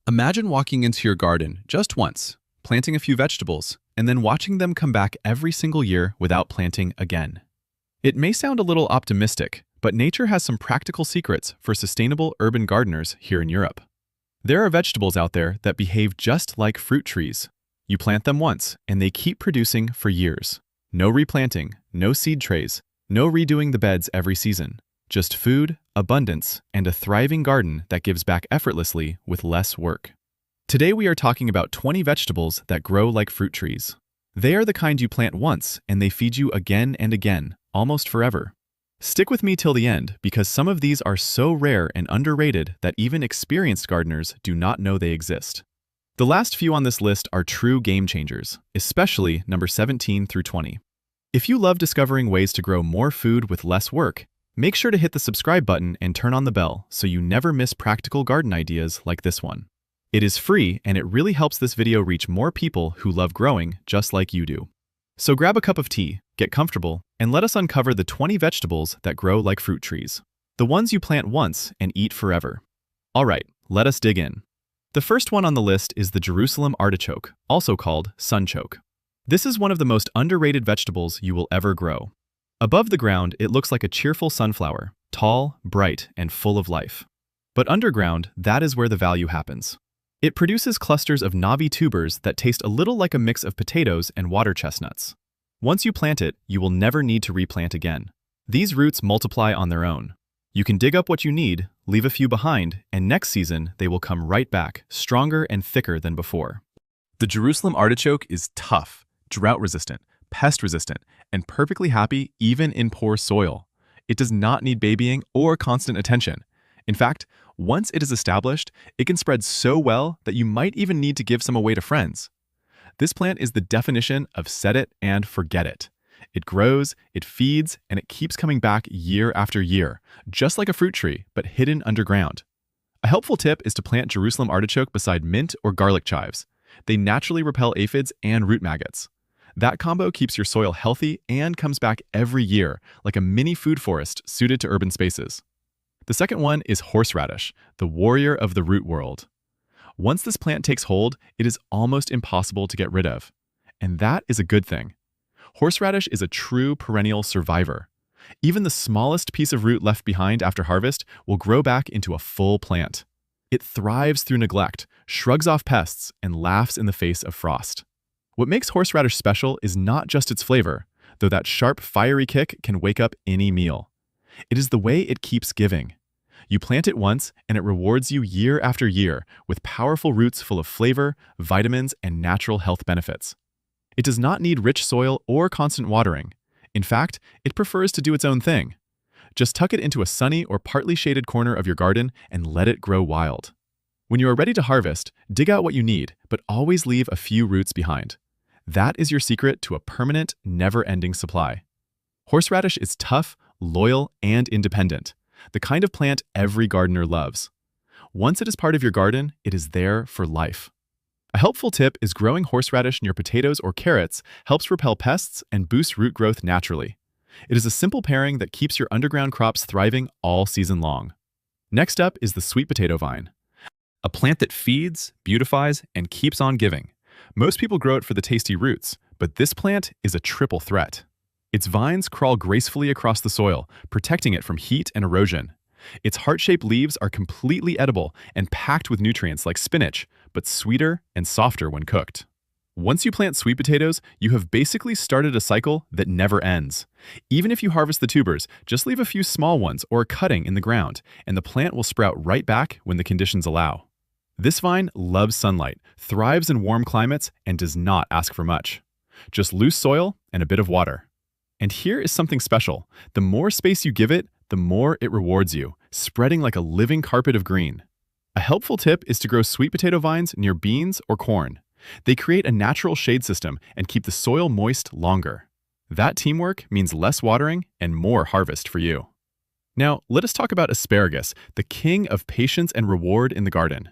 Imagine walking into your garden just once, planting a few vegetables, and then watching them come back every single year without planting again. It may sound a little optimistic, but nature has some practical secrets for sustainable urban gardeners here in Europe. There are vegetables out there that behave just like fruit trees. You plant them once, and they keep producing for years. No replanting, no seed trays, no redoing the beds every season. Just food, abundance, and a thriving garden that gives back effortlessly with less work. Today we are talking about 20 vegetables that grow like fruit trees. They are the kind you plant once, and they feed you again and again, almost forever. Stick with me till the end, because some of these are so rare and underrated that even experienced gardeners do not know they exist. The last few on this list are true game changers, especially number 17 through 20. If you love discovering ways to grow more food with less work, make sure to hit the subscribe button and turn on the bell so you never miss practical garden ideas like this one. It is free, and it really helps this video reach more people who love growing just like you do. So grab a cup of tea, get comfortable, and let us uncover the 20 vegetables that grow like fruit trees. The ones you plant once and eat forever. Alright, let us dig in. The first one on the list is the Jerusalem artichoke, also called sunchoke. This is one of the most underrated vegetables you will ever grow. Above the ground, it looks like a cheerful sunflower, tall, bright, and full of life. But underground, that is where the value happens. It produces clusters of knobby tubers that taste a little like a mix of potatoes and water chestnuts. Once you plant it, you will never need to replant again. These roots multiply on their own. You can dig up what you need, leave a few behind, and next season they will come right back, stronger and thicker than before. The Jerusalem artichoke is tough, drought-resistant, pest-resistant, and perfectly happy even in poor soil. It does not need babying or constant attention. In fact, once it is established, it can spread so well that you might even need to give some away to friends. This plant is the definition of set it and forget it. It grows, it feeds, and it keeps coming back year after year, just like a fruit tree, but hidden underground. A helpful tip is to plant Jerusalem artichoke beside mint or garlic chives. They naturally repel aphids and root maggots. That combo keeps your soil healthy and comes back every year, like a mini food forest suited to urban spaces. The second one is horseradish, the warrior of the root world. Once this plant takes hold, it is almost impossible to get rid of. And that is a good thing. Horseradish is a true perennial survivor. Even the smallest piece of root left behind after harvest will grow back into a full plant. It thrives through neglect, shrugs off pests, and laughs in the face of frost. What makes horseradish special is not just its flavor, though that sharp, fiery kick can wake up any meal. It is the way it keeps giving. You plant it once, and it rewards you year after year with powerful roots full of flavor, vitamins, and natural health benefits. It does not need rich soil or constant watering. In fact, it prefers to do its own thing. Just tuck it into a sunny or partly shaded corner of your garden and let it grow wild. When you are ready to harvest, dig out what you need, but always leave a few roots behind. That is your secret to a permanent, never-ending supply. Horseradish is tough, loyal, and independent, the kind of plant every gardener loves. Once it is part of your garden, it is there for life. A helpful tip is growing horseradish near potatoes or carrots helps repel pests and boosts root growth naturally. It is a simple pairing that keeps your underground crops thriving all season long. Next up is the sweet potato vine, a plant that feeds, beautifies, and keeps on giving. Most people grow it for the tasty roots, but this plant is a triple threat. Its vines crawl gracefully across the soil, protecting it from heat and erosion. Its heart-shaped leaves are completely edible and packed with nutrients like spinach, but sweeter and softer when cooked. Once you plant sweet potatoes, you have basically started a cycle that never ends. Even if you harvest the tubers, just leave a few small ones or a cutting in the ground, and the plant will sprout right back when the conditions allow. This vine loves sunlight, thrives in warm climates, and does not ask for much. Just loose soil and a bit of water. And here is something special. The more space you give it, the more it rewards you, spreading like a living carpet of green. A helpful tip is to grow sweet potato vines near beans or corn. They create a natural shade system and keep the soil moist longer. That teamwork means less watering and more harvest for you. Now, let us talk about asparagus, the king of patience and reward in the garden.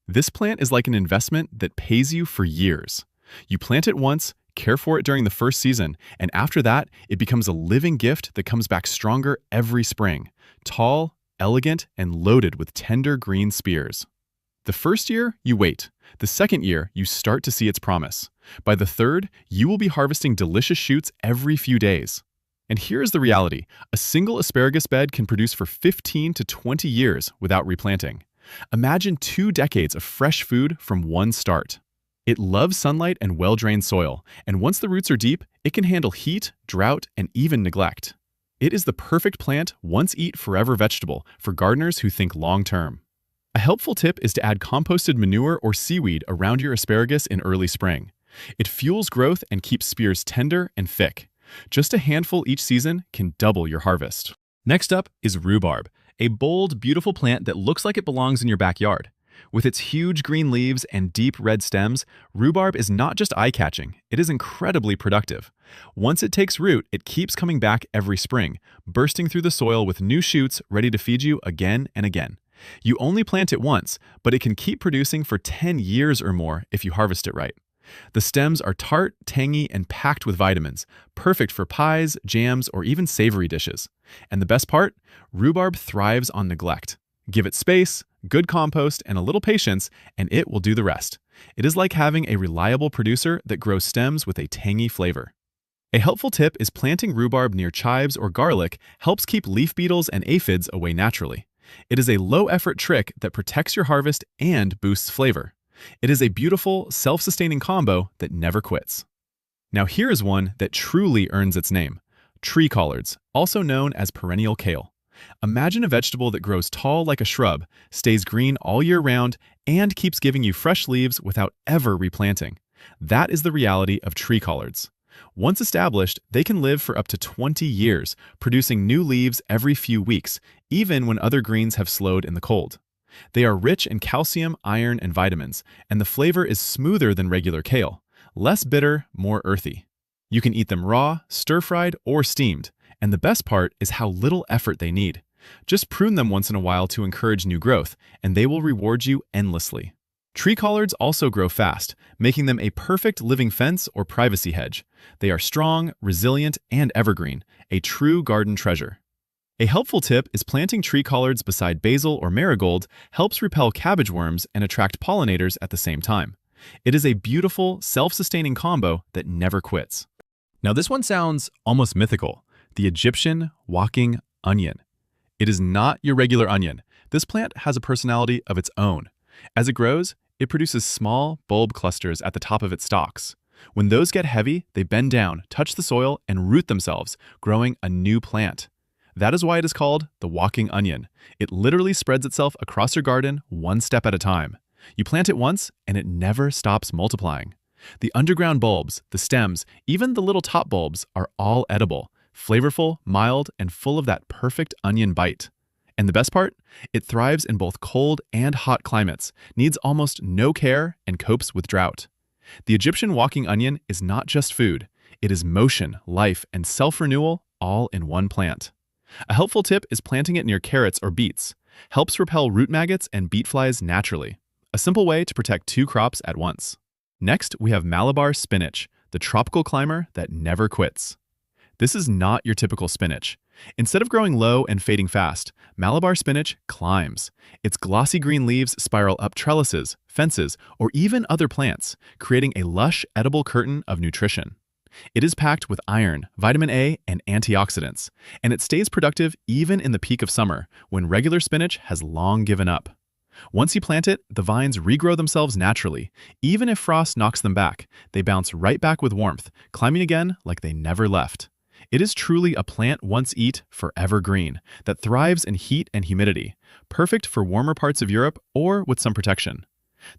This plant is like an investment that pays you for years. You plant it once, care for it during the first season, and after that, it becomes a living gift that comes back stronger every spring, tall, elegant, and loaded with tender green spears. The first year, you wait. The second year, you start to see its promise. By the third, you will be harvesting delicious shoots every few days. And here's the reality. A single asparagus bed can produce for 15 to 20 years without replanting. Imagine 2 decades of fresh food from one start. It loves sunlight and well-drained soil, and once the roots are deep, it can handle heat, drought, and even neglect. It is the perfect plant, once eat, forever vegetable for gardeners who think long-term. A helpful tip is to add composted manure or seaweed around your asparagus in early spring. It fuels growth and keeps spears tender and thick. Just a handful each season can double your harvest. Next up is rhubarb, a bold, beautiful plant that looks like it belongs in your backyard. With its huge green leaves and deep red stems, rhubarb is not just eye-catching, it is incredibly productive. Once it takes root, it keeps coming back every spring, bursting through the soil with new shoots ready to feed you again and again. You only plant it once, but it can keep producing for 10 years or more if you harvest it right. The stems are tart, tangy, and packed with vitamins, perfect for pies, jams, or even savory dishes. And the best part? Rhubarb thrives on neglect. Give it space, good compost, and a little patience, and it will do the rest. It is like having a reliable producer that grows stems with a tangy flavor. A helpful tip is planting rhubarb near chives or garlic helps keep leaf beetles and aphids away naturally. It is a low-effort trick that protects your harvest and boosts flavor. It is a beautiful, self-sustaining combo that never quits. Now here is one that truly earns its name: tree collards, also known as perennial kale. Imagine a vegetable that grows tall like a shrub, stays green all year round, and keeps giving you fresh leaves without ever replanting. That is the reality of tree collards. Once established, they can live for up to 20 years, producing new leaves every few weeks, even when other greens have slowed in the cold. They are rich in calcium, iron, and vitamins, and the flavor is smoother than regular kale, less bitter, more earthy. You can eat them raw, stir-fried, or steamed, and the best part is how little effort they need. Just prune them once in a while to encourage new growth, and they will reward you endlessly. Tree collards also grow fast, making them a perfect living fence or privacy hedge. They are strong, resilient, and evergreen, a true garden treasure. A helpful tip is planting tree collards beside basil or marigold helps repel cabbage worms and attract pollinators at the same time. It is a beautiful, self-sustaining combo that never quits. Now this one sounds almost mythical: the Egyptian walking onion. It is not your regular onion. This plant has a personality of its own. As it grows, it produces small bulb clusters at the top of its stalks. When those get heavy, they bend down, touch the soil, and root themselves, growing a new plant. That is why it is called the walking onion. It literally spreads itself across your garden one step at a time. You plant it once, and it never stops multiplying. The underground bulbs, the stems, even the little top bulbs are all edible, flavorful, mild, and full of that perfect onion bite. And the best part? It thrives in both cold and hot climates, needs almost no care, and copes with drought. The Egyptian walking onion is not just food. It is motion, life, and self-renewal all in one plant. A helpful tip is planting it near carrots or beets. Helps repel root maggots and beet flies naturally. A simple way to protect 2 crops at once. Next, we have Malabar spinach, the tropical climber that never quits. This is not your typical spinach. Instead of growing low and fading fast, Malabar spinach climbs. Its glossy green leaves spiral up trellises, fences, or even other plants, creating a lush, edible curtain of nutrition. It is packed with iron, vitamin A, and antioxidants, and it stays productive even in the peak of summer, when regular spinach has long given up. Once you plant it, the vines regrow themselves naturally. Even if frost knocks them back, they bounce right back with warmth, climbing again like they never left. It is truly a plant once eat, forever green, that thrives in heat and humidity, perfect for warmer parts of Europe or with some protection.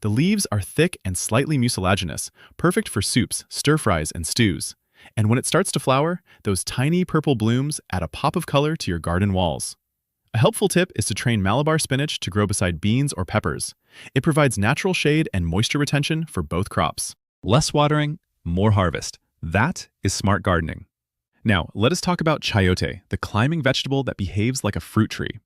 The leaves are thick and slightly mucilaginous, perfect for soups, stir-fries, and stews. And when it starts to flower, those tiny purple blooms add a pop of color to your garden walls. A helpful tip is to train Malabar spinach to grow beside beans or peppers. It provides natural shade and moisture retention for both crops. Less watering, more harvest. That is smart gardening. Now, let us talk about chayote, the climbing vegetable that behaves like a fruit tree.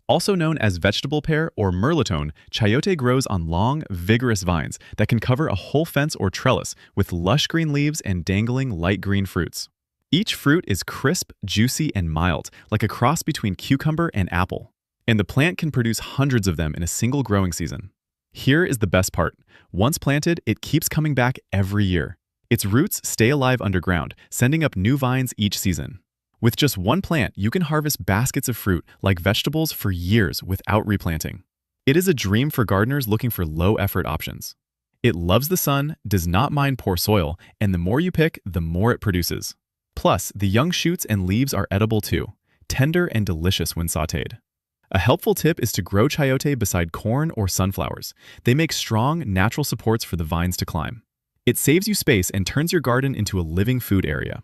Also known as vegetable pear or mirlitone, chayote grows on long, vigorous vines that can cover a whole fence or trellis with lush green leaves and dangling light green fruits. Each fruit is crisp, juicy, and mild, like a cross between cucumber and apple. And the plant can produce hundreds of them in a single growing season. Here is the best part. Once planted, it keeps coming back every year. Its roots stay alive underground, sending up new vines each season. With just one plant, you can harvest baskets of fruit like vegetables for years without replanting. It is a dream for gardeners looking for low-effort options. It loves the sun, does not mind poor soil, and the more you pick, the more it produces. Plus, the young shoots and leaves are edible too, tender and delicious when sautéed. A helpful tip is to grow chayote beside corn or sunflowers. They make strong, natural supports for the vines to climb. It saves you space and turns your garden into a living food area.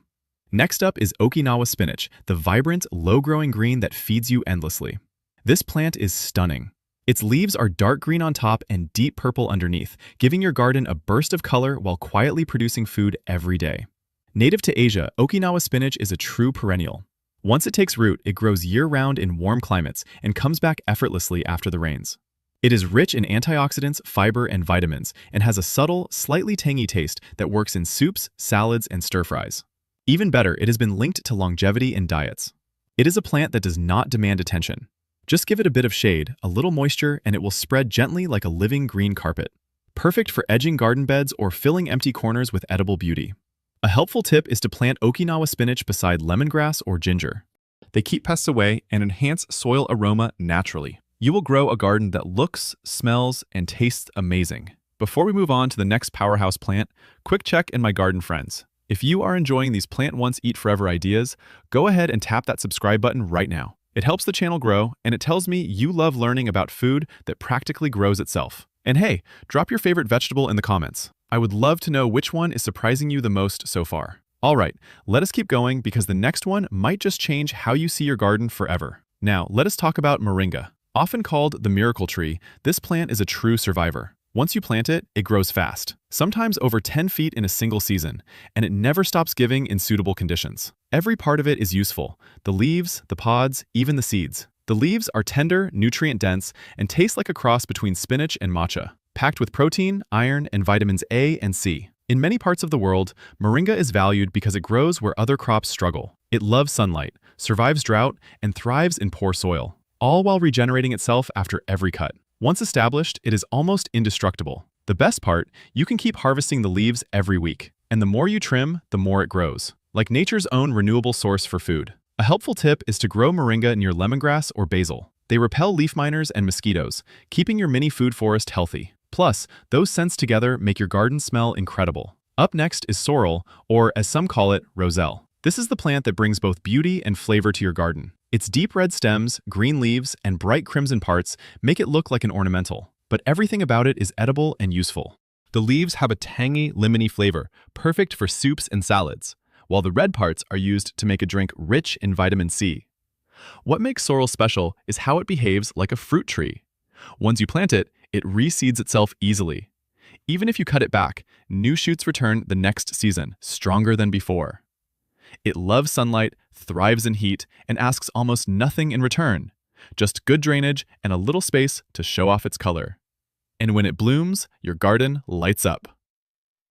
Next up is Okinawa spinach, the vibrant, low-growing green that feeds you endlessly. This plant is stunning. Its leaves are dark green on top and deep purple underneath, giving your garden a burst of color while quietly producing food every day. Native to Asia, Okinawa spinach is a true perennial. Once it takes root, it grows year-round in warm climates and comes back effortlessly after the rains. It is rich in antioxidants, fiber, and vitamins, and has a subtle, slightly tangy taste that works in soups, salads, and stir-fries. Even better, it has been linked to longevity in diets. It is a plant that does not demand attention. Just give it a bit of shade, a little moisture, and it will spread gently like a living green carpet. Perfect for edging garden beds or filling empty corners with edible beauty. A helpful tip is to plant Okinawa spinach beside lemongrass or ginger. They keep pests away and enhance soil aroma naturally. You will grow a garden that looks, smells, and tastes amazing. Before we move on to the next powerhouse plant, quick check in my garden friends. If you are enjoying these plant once, eat forever ideas, go ahead and tap that subscribe button right now. It helps the channel grow, and it tells me you love learning about food that practically grows itself. And hey, drop your favorite vegetable in the comments. I would love to know which one is surprising you the most so far. All right, let us keep going because the next one might just change how you see your garden forever. Now, let us talk about Moringa. Often called the miracle tree, this plant is a true survivor. Once you plant it, it grows fast, sometimes over 10 feet in a single season, and it never stops giving in suitable conditions. Every part of it is useful: the leaves, the pods, even the seeds. The leaves are tender, nutrient-dense, and taste like a cross between spinach and matcha, packed with protein, iron, and vitamins A and C. In many parts of the world, Moringa is valued because it grows where other crops struggle. It loves sunlight, survives drought, and thrives in poor soil, all while regenerating itself after every cut. Once established, it is almost indestructible. The best part, you can keep harvesting the leaves every week, and the more you trim, the more it grows, like nature's own renewable source for food. A helpful tip is to grow Moringa near lemongrass or basil. They repel leaf miners and mosquitoes, keeping your mini food forest healthy. Plus, those scents together make your garden smell incredible. Up next is sorrel, or as some call it, roselle. This is the plant that brings both beauty and flavor to your garden. Its deep red stems, green leaves, and bright crimson parts make it look like an ornamental, but everything about it is edible and useful. The leaves have a tangy, lemony flavor, perfect for soups and salads, while the red parts are used to make a drink rich in vitamin C. What makes sorrel special is how it behaves like a fruit tree. Once you plant it, it reseeds itself easily. Even if you cut it back, new shoots return the next season, stronger than before. It loves sunlight, thrives in heat, and asks almost nothing in return, just good drainage and a little space to show off its color. And when it blooms, your garden lights up.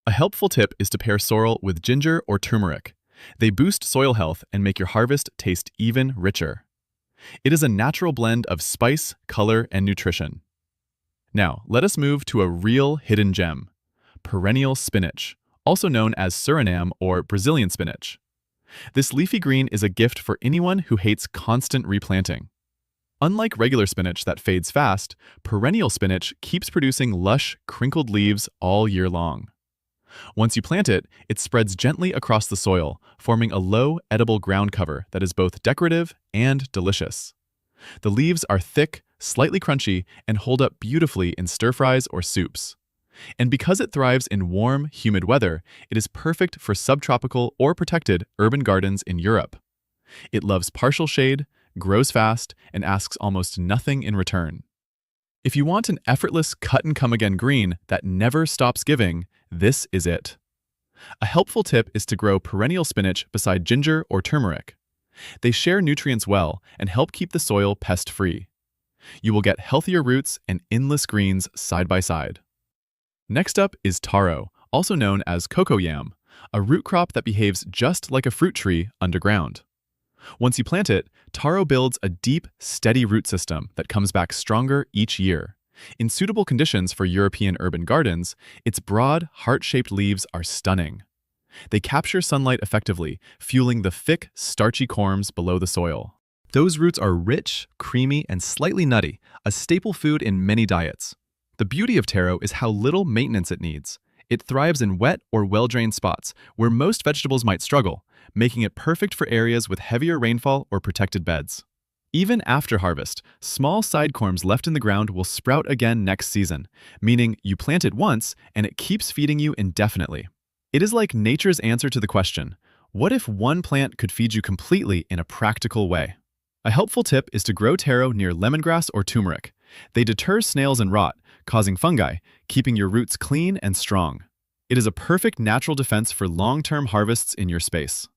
A helpful tip is to pair sorrel with ginger or turmeric. They boost soil health and make your harvest taste even richer. It is a natural blend of spice, color, and nutrition. Now, let us move to a real hidden gem: perennial spinach, also known as Suriname or Brazilian spinach. This leafy green is a gift for anyone who hates constant replanting. Unlike regular spinach that fades fast, perennial spinach keeps producing lush, crinkled leaves all year long. Once you plant it, it spreads gently across the soil, forming a low, edible ground cover that is both decorative and delicious. The leaves are thick, slightly crunchy, and hold up beautifully in stir-fries or soups. And because it thrives in warm, humid weather, it is perfect for subtropical or protected urban gardens in Europe. It loves partial shade, grows fast, and asks almost nothing in return. If you want an effortless cut-and-come-again green that never stops giving, this is it. A helpful tip is to grow perennial spinach beside ginger or turmeric. They share nutrients well and help keep the soil pest-free. You will get healthier roots and endless greens side by side. Next up is taro, also known as cocoyam, a root crop that behaves just like a fruit tree underground. Once you plant it, taro builds a deep, steady root system that comes back stronger each year. In suitable conditions for European urban gardens, its broad, heart-shaped leaves are stunning. They capture sunlight effectively, fueling the thick, starchy corms below the soil. Those roots are rich, creamy, and slightly nutty, a staple food in many diets. The beauty of taro is how little maintenance it needs. It thrives in wet or well-drained spots, where most vegetables might struggle, making it perfect for areas with heavier rainfall or protected beds. Even after harvest, small side corms left in the ground will sprout again next season, meaning you plant it once and it keeps feeding you indefinitely. It is like nature's answer to the question, what if one plant could feed you completely in a practical way? A helpful tip is to grow taro near lemongrass or turmeric. They deter snails and rot, causing fungi, keeping your roots clean and strong. It is a perfect natural defense for long-term harvests in your space.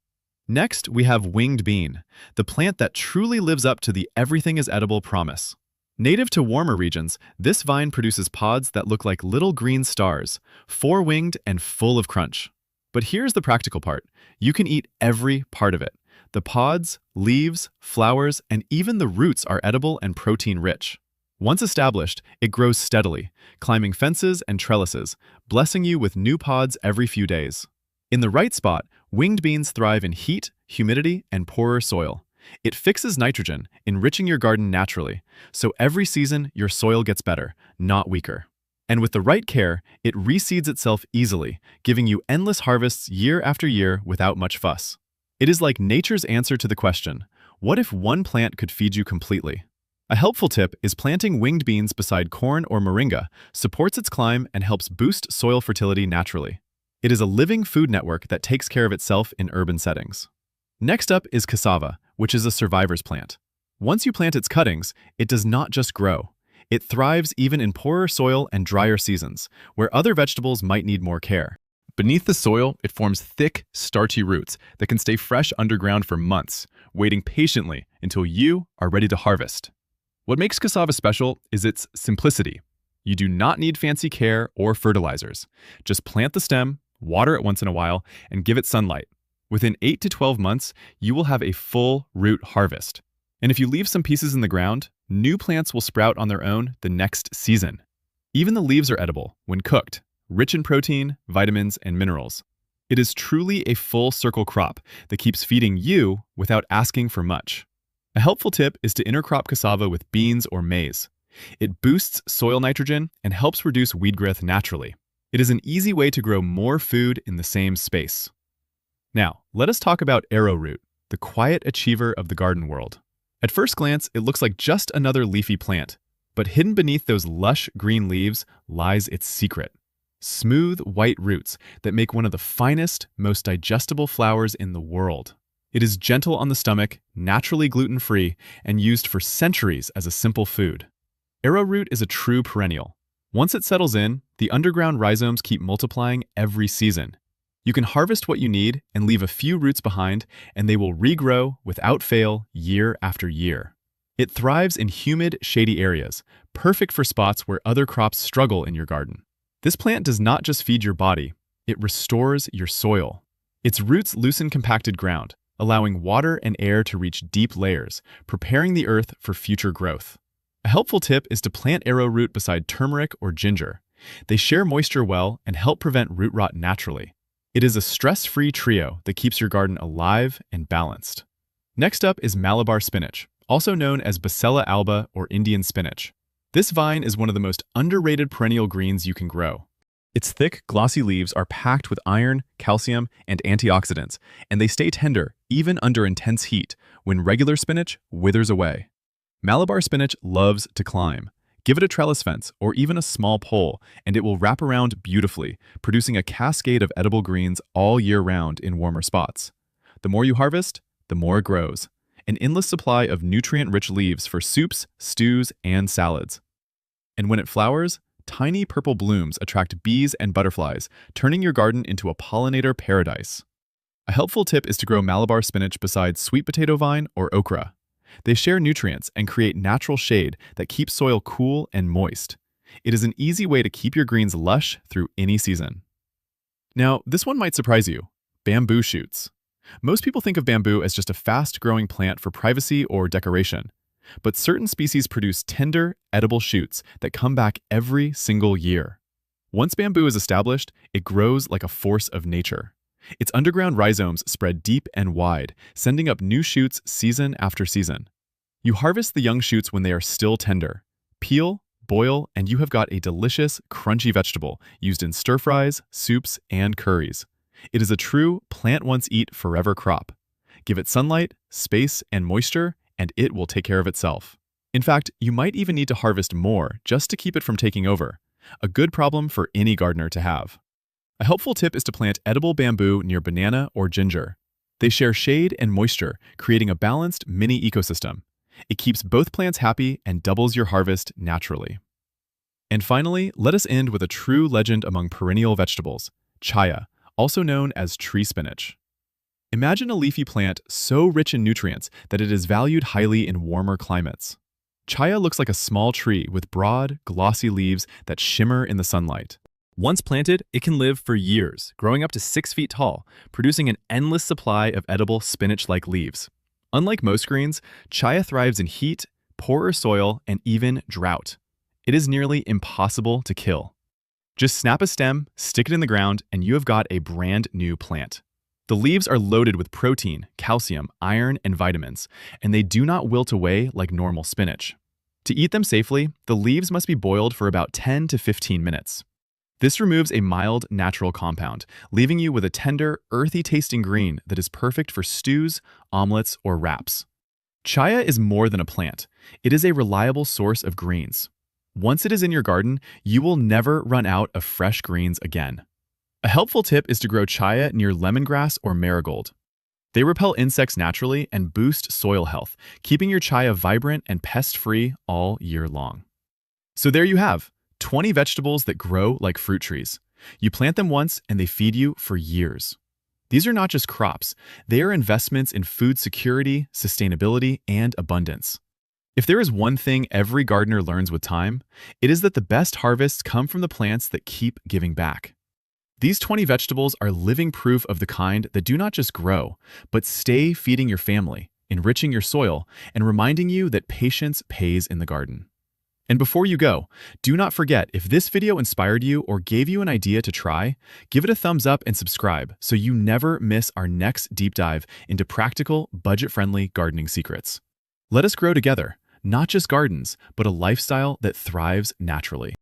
Next, we have winged bean, the plant that truly lives up to the everything is edible promise. Native to warmer regions, this vine produces pods that look like little green stars, four-winged and full of crunch. But here's the practical part. You can eat every part of it. The pods, leaves, flowers, and even the roots are edible and protein-rich. Once established, it grows steadily, climbing fences and trellises, blessing you with new pods every few days. In the right spot, winged beans thrive in heat, humidity, and poorer soil. It fixes nitrogen, enriching your garden naturally, so every season your soil gets better, not weaker. And with the right care, it reseeds itself easily, giving you endless harvests year after year without much fuss. It is like nature's answer to the question, what if one plant could feed you completely? A helpful tip is planting winged beans beside corn or moringa, supports its climb and helps boost soil fertility naturally. It is a living food network that takes care of itself in urban settings. Next up is cassava, which is a survivor's plant. Once you plant its cuttings, it does not just grow. It thrives even in poorer soil and drier seasons, where other vegetables might need more care. Beneath the soil, it forms thick, starchy roots that can stay fresh underground for months, waiting patiently until you are ready to harvest. What makes cassava special is its simplicity. You do not need fancy care or fertilizers. Just plant the stem, water it once in a while, and give it sunlight. Within 8 to 12 months, you will have a full root harvest. And if you leave some pieces in the ground, new plants will sprout on their own the next season. Even the leaves are edible when cooked, rich in protein, vitamins, and minerals. It is truly a full-circle crop that keeps feeding you without asking for much. A helpful tip is to intercrop cassava with beans or maize. It boosts soil nitrogen and helps reduce weed growth naturally. It is an easy way to grow more food in the same space. Now, let us talk about arrowroot, the quiet achiever of the garden world. At first glance, it looks like just another leafy plant, but hidden beneath those lush green leaves lies its secret. Smooth, white roots that make one of the finest, most digestible flowers in the world. It is gentle on the stomach, naturally gluten-free, and used for centuries as a simple food. Arrowroot is a true perennial. Once it settles in, the underground rhizomes keep multiplying every season. You can harvest what you need and leave a few roots behind, and they will regrow without fail year after year. It thrives in humid, shady areas, perfect for spots where other crops struggle in your garden. This plant does not just feed your body, it restores your soil. Its roots loosen compacted ground, allowing water and air to reach deep layers, preparing the earth for future growth. A helpful tip is to plant arrowroot beside turmeric or ginger. They share moisture well and help prevent root rot naturally. It is a stress-free trio that keeps your garden alive and balanced. Next up is Malabar spinach, also known as Bacella alba or Indian spinach. This vine is one of the most underrated perennial greens you can grow. Its thick, glossy leaves are packed with iron, calcium, and antioxidants, and they stay tender even under intense heat when regular spinach withers away. Malabar spinach loves to climb. Give it a trellis fence or even a small pole, and it will wrap around beautifully, producing a cascade of edible greens all year round in warmer spots. The more you harvest, the more it grows. An endless supply of nutrient-rich leaves for soups, stews, and salads. And when it flowers, tiny purple blooms attract bees and butterflies, turning your garden into a pollinator paradise. A helpful tip is to grow Malabar spinach beside sweet potato vine or okra. They share nutrients and create natural shade that keeps soil cool and moist. It is an easy way to keep your greens lush through any season. Now, this one might surprise you. Bamboo shoots. Most people think of bamboo as just a fast-growing plant for privacy or decoration. but certain species produce tender, edible shoots that come back every single year. Once bamboo is established, it grows like a force of nature. Its underground rhizomes spread deep and wide, sending up new shoots season after season. You harvest the young shoots when they are still tender. Peel, boil, and you have got a delicious, crunchy vegetable used in stir-fries, soups, and curries. It is a true plant-once-eat, forever crop. Give it sunlight, space, and moisture, and it will take care of itself. In fact, you might even need to harvest more just to keep it from taking over. A good problem for any gardener to have. A helpful tip is to plant edible bamboo near banana or ginger. They share shade and moisture, creating a balanced mini ecosystem. It keeps both plants happy and doubles your harvest naturally. And finally, let us end with a true legend among perennial vegetables, Chaya, also known as tree spinach. Imagine a leafy plant so rich in nutrients that it is valued highly in warmer climates. Chaya looks like a small tree with broad, glossy leaves that shimmer in the sunlight. Once planted, it can live for years, growing up to 6 feet tall, producing an endless supply of edible spinach-like leaves. Unlike most greens, Chaya thrives in heat, poorer soil, and even drought. It is nearly impossible to kill. Just snap a stem, stick it in the ground, and you have got a brand new plant. The leaves are loaded with protein, calcium, iron, and vitamins, and they do not wilt away like normal spinach. To eat them safely, the leaves must be boiled for about 10 to 15 minutes. This removes a mild, natural compound, leaving you with a tender, earthy-tasting green that is perfect for stews, omelets, or wraps. Chaya is more than a plant. It is a reliable source of greens. Once it is in your garden, you will never run out of fresh greens again. A helpful tip is to grow Chaya near lemongrass or marigold. They repel insects naturally and boost soil health, keeping your Chaya vibrant and pest-free all year long. So there you have 20 vegetables that grow like fruit trees. You plant them once and they feed you for years. These are not just crops, they are investments in food security, sustainability, and abundance. If there is one thing every gardener learns with time, it is that the best harvests come from the plants that keep giving back. These 20 vegetables are living proof of the kind that do not just grow, but stay feeding your family, enriching your soil, and reminding you that patience pays in the garden. And before you go, do not forget, if this video inspired you or gave you an idea to try, give it a thumbs up and subscribe so you never miss our next deep dive into practical, budget-friendly gardening secrets. Let us grow together, not just gardens, but a lifestyle that thrives naturally.